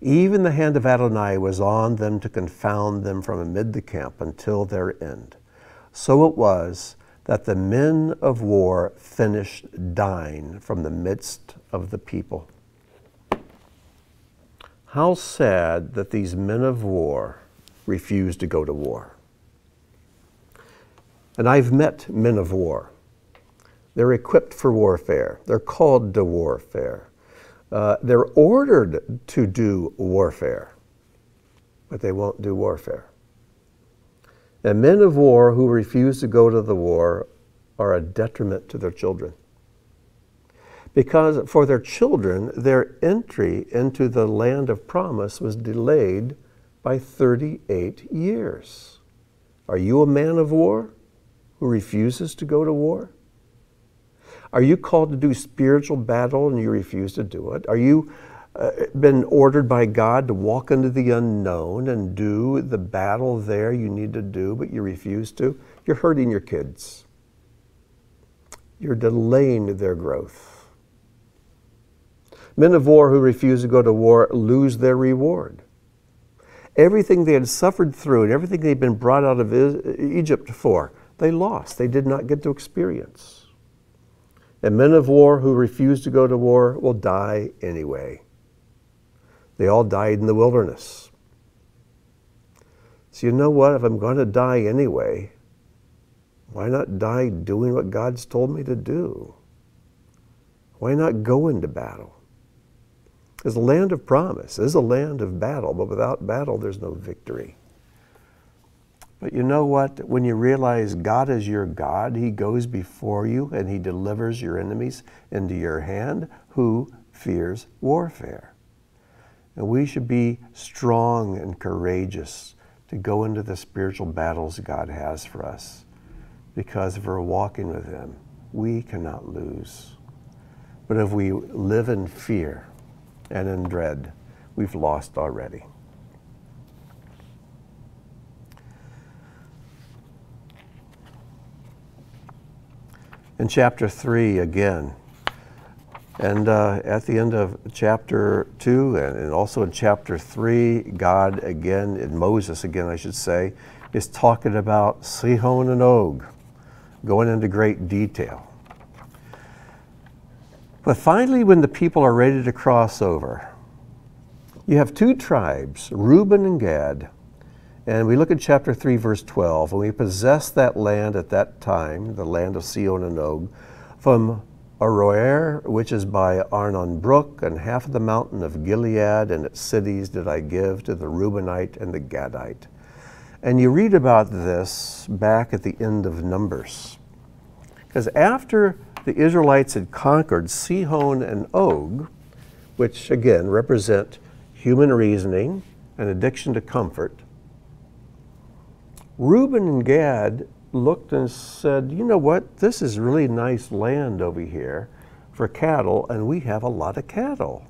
Even the hand of Adonai was on them to confound them from amid the camp until their end. So it was that the men of war finished dying from the midst of the people. How sad that these men of war refused to go to war. And I've met men of war. They're equipped for warfare. They're called to warfare. They're ordered to do warfare, but they won't do warfare. And men of war who refuse to go to the war are a detriment to their children. Because for their children, their entry into the land of promise was delayed by 38 years. Are you a man of war who refuses to go to war? Are you called to do spiritual battle and you refuse to do it? Are you been ordered by God to walk into the unknown and do the battle there you need to do, but you refuse to? You're hurting your kids. You're delaying their growth. Men of war who refuse to go to war lose their reward. Everything they had suffered through and everything they'd been brought out of Egypt for, they lost. They did not get to experience. And men of war who refuse to go to war will die anyway. They all died in the wilderness. So you know what? If I'm going to die anyway, why not die doing what God's told me to do? Why not go into battle? Because the land of promise is a land of battle, but without battle, there's no victory. But you know what? When you realize God is your God, He goes before you and He delivers your enemies into your hand. Who fears warfare? And we should be strong and courageous to go into the spiritual battles God has for us. Because if we're walking with Him, we cannot lose. But if we live in fear and in dread, we've lost already. In chapter 3 again, and at the end of chapter 2 and also in chapter 3, God again, and Moses again I should say, is talking about Sichon and Og, going into great detail. But finally, when the people are ready to cross over, you have two tribes, Reuben and Gad. And we look at chapter 3, verse 12. And we possessed that land at that time, the land of Sichon and Og, from Aroer, which is by Arnon Brook, and half of the mountain of Gilead and its cities did I give to the Reubenite and the Gadite. And you read about this back at the end of Numbers. Because after the Israelites had conquered Sichon and Og, which again represent human reasoning and addiction to comfort, Reuben and Gad looked and said, you know what, this is really nice land over here for cattle, and we have a lot of cattle.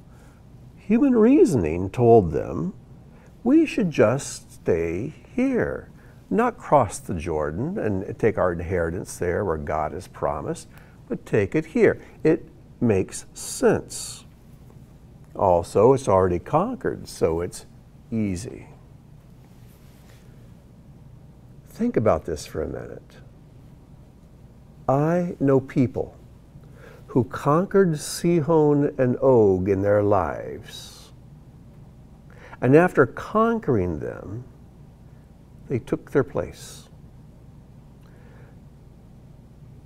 Human reasoning told them, we should just stay here, not cross the Jordan and take our inheritance there where God has promised, but take it here. It makes sense. Also, it's already conquered, so it's easy. Think about this for a minute. I know people who conquered Sichon and Og in their lives, and after conquering them, they took their place.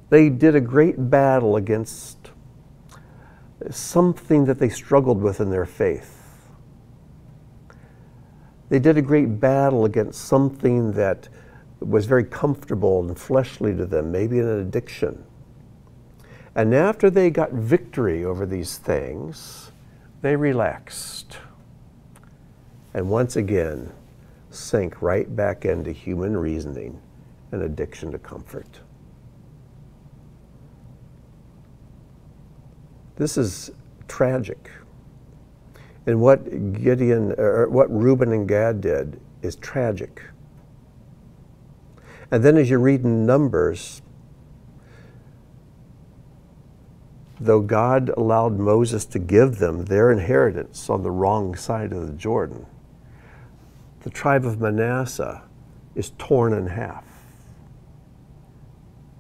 They did a great battle against something that they struggled with in their faith. They did a great battle against something that was very comfortable and fleshly to them, maybe an addiction. And after they got victory over these things, they relaxed. And once again, sank right back into human reasoning and addiction to comfort. This is tragic. And what Reuben and Gad did is tragic. And then as you read in Numbers, though God allowed Moses to give them their inheritance on the wrong side of the Jordan, the tribe of Manasseh is torn in half.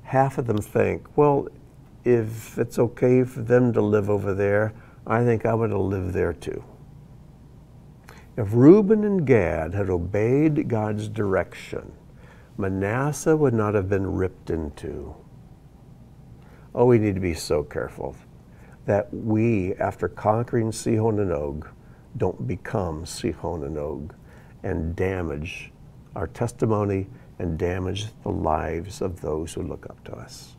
Half of them think, well, if it's okay for them to live over there, I think I would have lived there too. If Reuben and Gad had obeyed God's direction, Manasseh would not have been ripped in two. Oh, we need to be so careful that we, after conquering Sichon and Og, don't become Sichon and Og and damage our testimony and damage the lives of those who look up to us.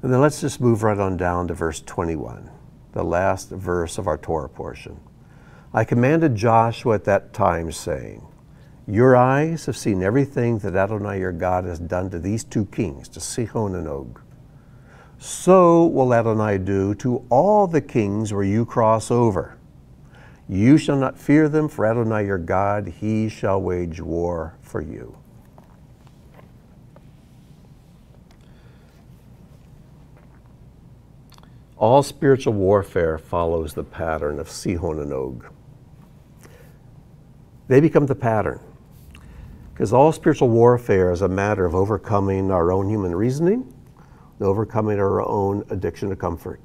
And then let's just move right on down to verse 21, the last verse of our Torah portion. I commanded Joshua at that time, saying, your eyes have seen everything that Adonai your God has done to these two kings, to Sichon and Og. So will Adonai do to all the kings where you cross over. You shall not fear them, for Adonai your God, he shall wage war for you. All spiritual warfare follows the pattern of Sichon and Og. They become the pattern. Because all spiritual warfare is a matter of overcoming our own human reasoning, overcoming our own addiction to comfort.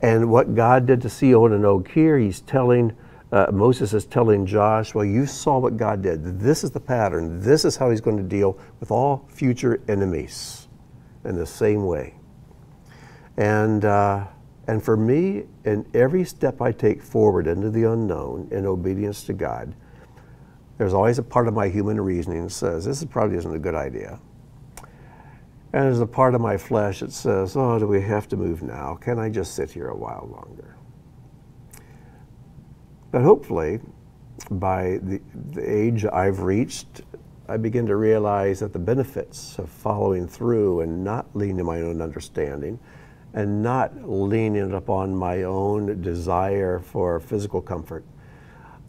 And what God did to Sichon and Og here, Moses is telling Joshua, you saw what God did. This is the pattern. This is how he's going to deal with all future enemies in the same way. And for me, in every step I take forward into the unknown in obedience to God, there's always a part of my human reasoning that says, this probably isn't a good idea. And there's a part of my flesh that says, oh, do we have to move now? Can I just sit here a while longer? But hopefully, by the age I've reached, I begin to realize that the benefits of following through and not leaning on my own understanding and not leaning upon my own desire for physical comfort,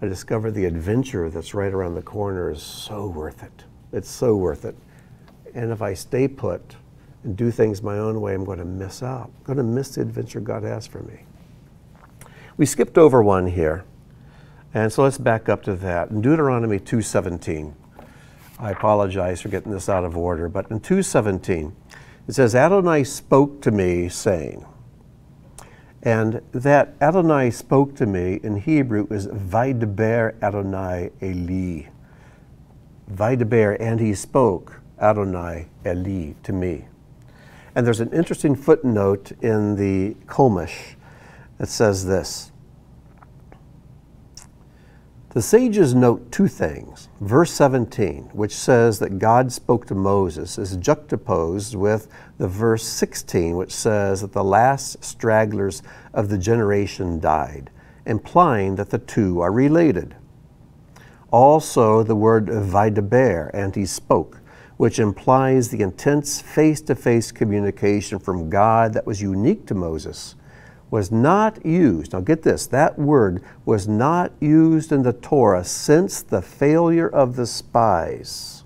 I discovered the adventure that's right around the corner is so worth it. It's so worth it. And if I stay put and do things my own way, I'm going to miss out. I'm going to miss the adventure God has for me. We skipped over one here. And so let's back up to that. In Deuteronomy 2:17, I apologize for getting this out of order, but in 2:17, it says, Adonai spoke to me, saying, and that Adonai spoke to me in Hebrew is Vaydaber Adonai Eli. Vaydaber, and he spoke, Adonai Eli, to me. And there's an interesting footnote in the Chumash that says this. The sages note two things. Verse 17, which says that God spoke to Moses, is juxtaposed with the verse 16, which says that the last stragglers of the generation died, implying that the two are related. Also, the word Vaydaber, and he spoke, which implies the intense face-to-face communication from God that was unique to Moses, was not used. Now get this, that word was not used in the Torah since the failure of the spies.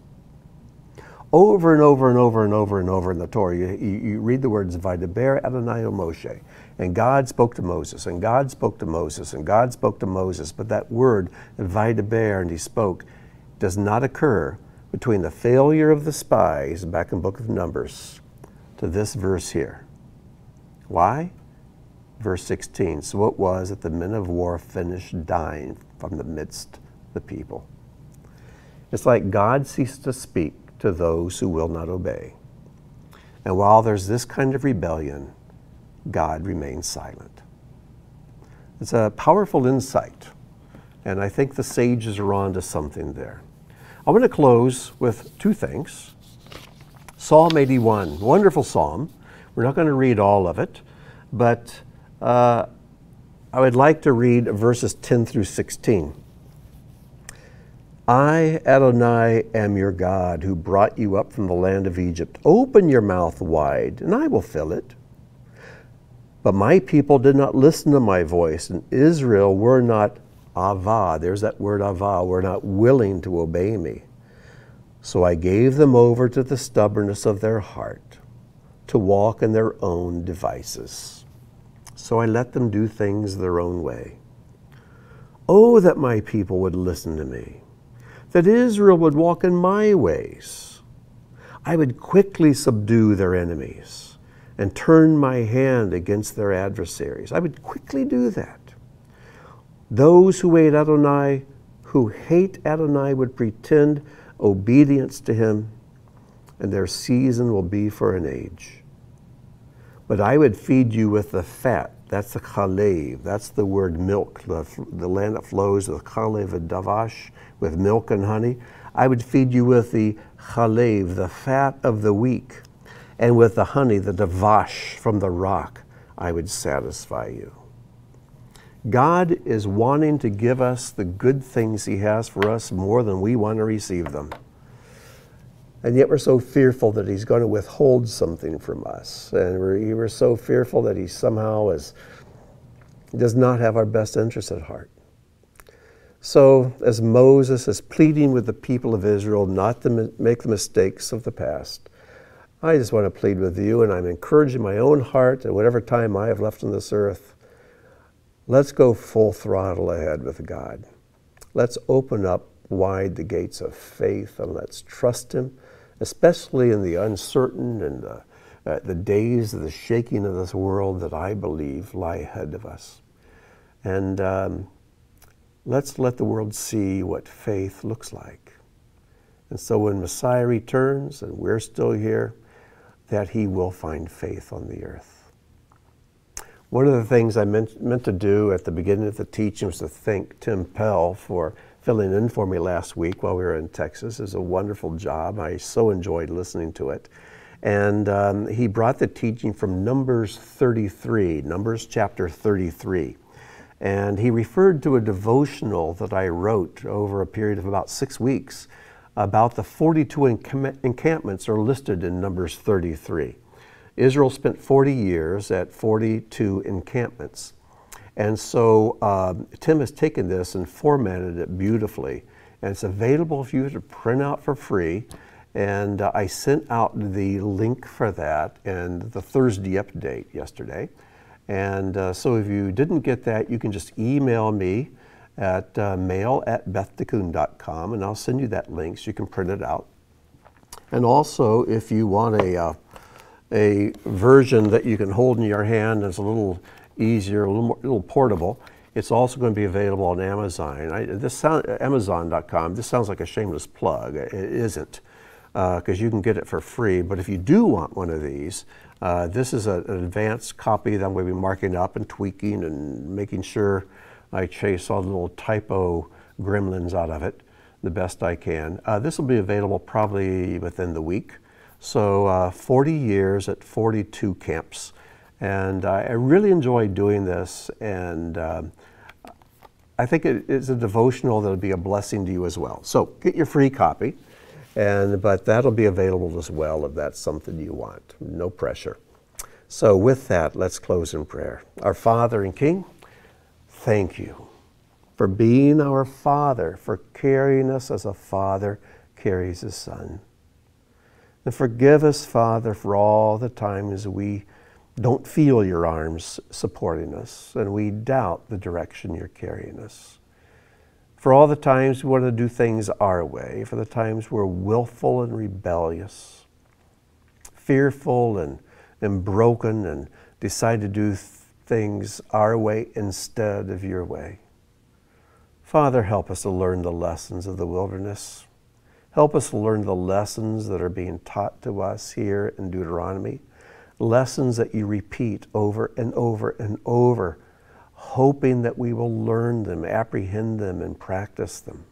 Over and over and over and over and over in the Torah, you read the words Vaydaber Adonai o Moshe, and God spoke to Moses, and God spoke to Moses, and God spoke to Moses, but that word Vaydaber, and he spoke, does not occur between the failure of the spies back in the book of Numbers to this verse here. Why? Verse 16, so it was that the men of war finished dying from the midst of the people. It's like God ceased to speak to those who will not obey. And while there's this kind of rebellion, God remains silent. It's a powerful insight, and I think the sages are on to something there. I want to close with two things. Psalm 81, wonderful psalm. We're not going to read all of it, but I would like to read verses 10 through 16. I, Adonai, am your God, who brought you up from the land of Egypt. Open your mouth wide, and I will fill it. But my people did not listen to my voice, and Israel were not avah. There's that word avah. Were not willing to obey me. So I gave them over to the stubbornness of their heart, to walk in their own devices. So I let them do things their own way. Oh, that my people would listen to me, that Israel would walk in my ways. I would quickly subdue their enemies and turn my hand against their adversaries. I would quickly do that. Those who hate Adonai would pretend obedience to him, and their season will be for an age. But I would feed you with the fat. That's the chalev. That's the word milk, the land that flows with chalev and davash, with milk and honey. I would feed you with the chalev, the fat of the weak, and with the honey, the davash from the rock, I would satisfy you. God is wanting to give us the good things He has for us more than we want to receive them. And yet we're so fearful that He's going to withhold something from us. And we're so fearful that He somehow does not have our best interests at heart. So as Moses is pleading with the people of Israel not to make the mistakes of the past, I just want to plead with you, and I'm encouraging my own heart at whatever time I have left on this earth. Let's go full throttle ahead with God. Let's open up wide the gates of faith and let's trust Him, especially in the uncertain and the days of the shaking of this world that I believe lie ahead of us. And let's let the world see what faith looks like. And so when Messiah returns and we're still here, that He will find faith on the earth. One of the things I meant to do at the beginning of the teaching was to thank Tim Pell for filling in for me last week while we were in Texas. It was a wonderful job. I so enjoyed listening to it. And he brought the teaching from Numbers 33, Numbers chapter 33. And he referred to a devotional that I wrote over a period of about 6 weeks about the 42 encampments are listed in Numbers 33. Israel spent 40 years at 42 encampments. And so Tim has taken this and formatted it beautifully. And it's available for you to print out for free. And I sent out the link for that and the Thursday update yesterday. And so if you didn't get that, you can just email me at mail@bethtikkun.com, and I'll send you that link so you can print it out. And also, if you want a version that you can hold in your hand that's a little easier, a little portable, it's also going to be available on Amazon. Amazon.com, this sounds like a shameless plug. It isn't, because you can get it for free. But if you do want one of these, this is an advanced copy that I'm going to be marking up and tweaking and making sure I chase all the little typo gremlins out of it the best I can. This will be available probably within the week. So 40 years at 42 camps. And I really enjoy doing this. And I think it is a devotional that will be a blessing to you as well. So get your free copy. But that'll be available as well if that's something you want. No pressure. So with that, let's close in prayer. Our Father and King, thank you for being our Father, for carrying us as a father carries his son. And forgive us, Father, for all the times we don't feel your arms supporting us and we doubt the direction you're carrying us. For all the times we want to do things our way, for the times we're willful and rebellious, fearful and broken and decide to do things our way instead of your way. Father, help us to learn the lessons of the wilderness. Help us to learn the lessons that are being taught to us here in Deuteronomy, lessons that you repeat over and over and over, hoping that we will learn them, apprehend them, and practice them.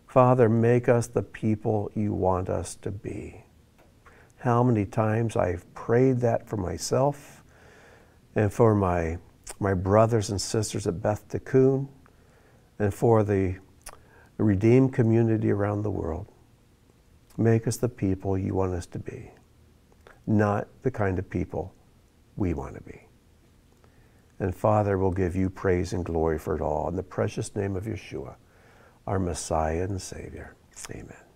Father, make us the people you want us to be. How many times I've prayed that for myself and for my brothers and sisters at Beth Tikkun and for the redeemed community around the world. Make us the people you want us to be, not the kind of people we want to be. And Father, we'll give you praise and glory for it all. In the precious name of Yeshua, our Messiah and Savior. Amen.